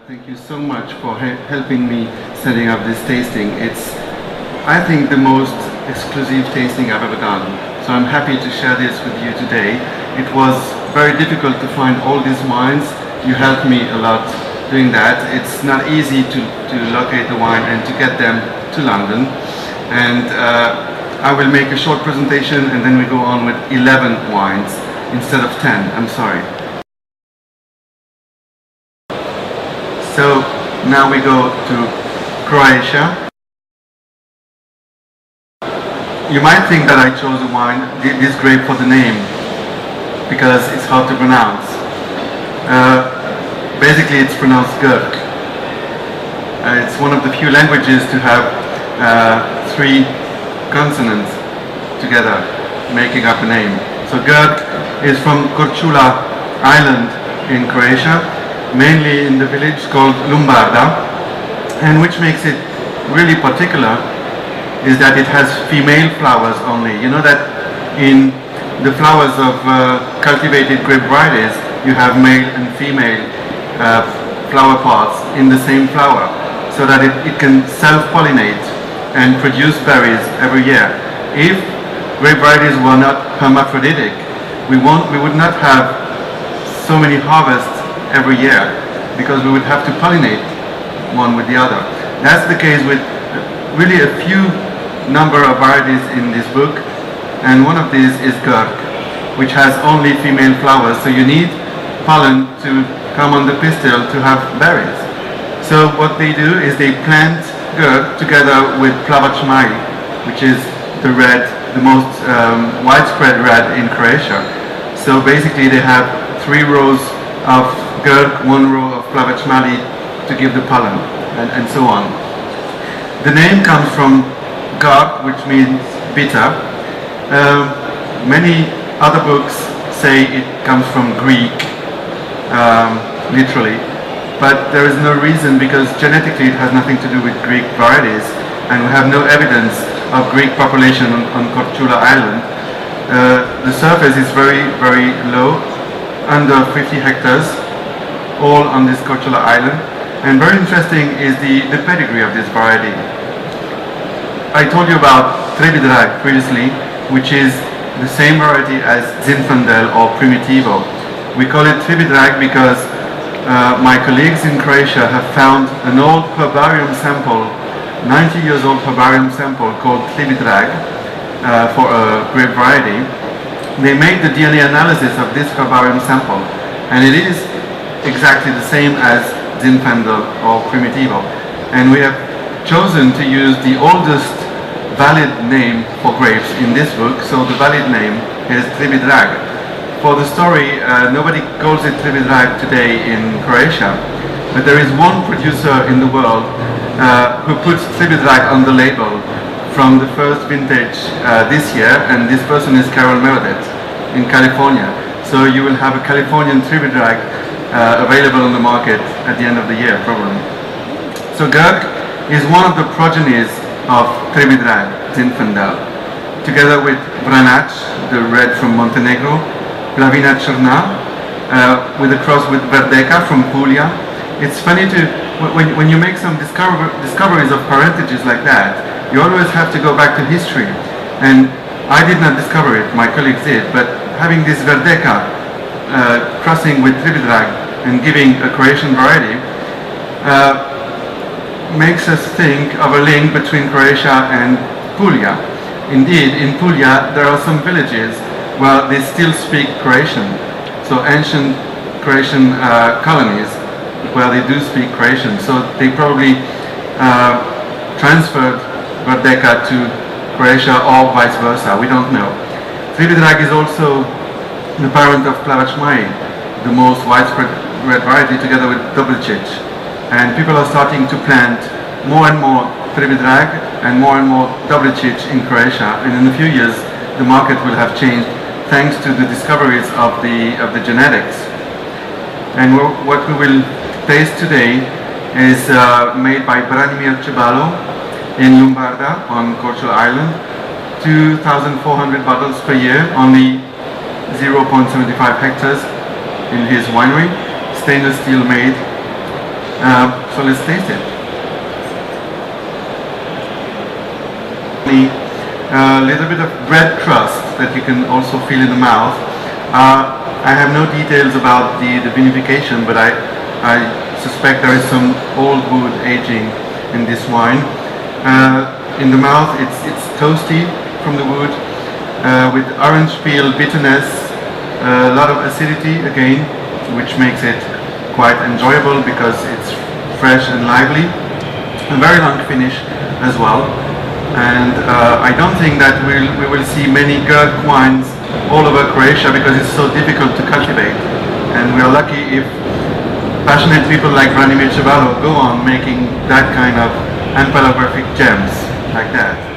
Thank you so much for helping me setting up this tasting. It's, I think, the most exclusive tasting I've ever done. So I'm happy to share this with you today. It was very difficult to find all these wines. You helped me a lot doing that. It's not easy to locate the wine and to get them to London. And I will make a short presentation and then we go on with 11 wines instead of 10. I'm sorry. So now we go to Croatia. You might think that I chose a wine, this grape, for the name, because it's hard to pronounce. Basically it's pronounced Gurk. It's one of the few languages to have three consonants together, making up a name. So Gurk is from Korčula Island in Croatia, mainly in the village called Lumbarda, and which makes it really particular is that it has female flowers only. You know that in the flowers of cultivated grape varieties you have male and female flower parts in the same flower, so that it can self-pollinate and produce berries every year. If grape varieties were not hermaphroditic, we would not have so many harvests every year, because we would have to pollinate one with the other. That's the case with really a few number of varieties in this book, and one of these is Gurk, which has only female flowers, so you need pollen to come on the pistil to have berries. So what they do is they plant Gurk together with Plavac-Mai, which is the red, the most widespread red in Croatia. So basically they have 3 rows of Gurk, 1 row of Plavac-Mali to give the pollen, and so on. The name comes from Gark, which means bitter. Many other books say it comes from Greek, literally, but there is no reason, because genetically it has nothing to do with Greek varieties, and we have no evidence of Greek population on Korčula Island. The surface is very, very low, under 50 hectares, all on this Korčula Island. And very interesting is the pedigree of this variety. I told you about Trebidrag previously, which is the same variety as Zinfandel or Primitivo. We call it Trebidrag because my colleagues in Croatia have found an old herbarium sample, 90 years old herbarium sample called Trebidrag for a grape variety. They made the DNA analysis of this herbarium sample, and it is exactly the same as Zinfandel or Primitivo. And we have chosen to use the oldest valid name for grapes in this book, so the valid name is Trebidrag. For the story, nobody calls it Trebidrag today in Croatia, but there is one producer in the world who puts Trebidrag on the label from the first vintage this year, and this person is Carol Meredith in California. So you will have a Californian Trebidrag available on the market at the end of the year, probably. So Gurk is one of the progenies of Trebidrag, Zinfandel, together with Vranac, the red from Montenegro, Plavina Črna, with a cross with Verdeca from Puglia. It's funny to, when you make some discoveries of parentages like that, you always have to go back to history. And I did not discover it, my colleagues did, but having this Verdeca crossing with Trebidrag and giving a Croatian variety makes us think of a link between Croatia and Puglia. Indeed, in Puglia there are some villages where they still speak Croatian, so ancient Croatian colonies where they do speak Croatian, so they probably transferred Verdeca to Croatia or vice versa, we don't know. Trebidrag is also the parent of Plavac-Mai, the most widespread red variety, together with Dobričić. And people are starting to plant more and more Trebidrag and more Dobričić in Croatia, and in a few years the market will have changed thanks to the discoveries of the genetics. And what we will taste today is made by Branimir Cebalo in Lumbarda on Korčula Island. 2,400 bottles per year, only 0.75 hectares in his winery, stainless steel made. So let's taste it. A little bit of bread crust that you can also feel in the mouth. I have no details about the vinification, but I suspect there is some old wood aging in this wine. In the mouth, it's toasty from the wood, with orange peel bitterness, a lot of acidity again, which makes it quite enjoyable because it's fresh and lively. A very long finish as well. And I don't think that we will see many Gurk wines all over Croatia because it's so difficult to cultivate. And we are lucky if passionate people like Branimir Čevalo go on making that kind of unparalleled gems like that.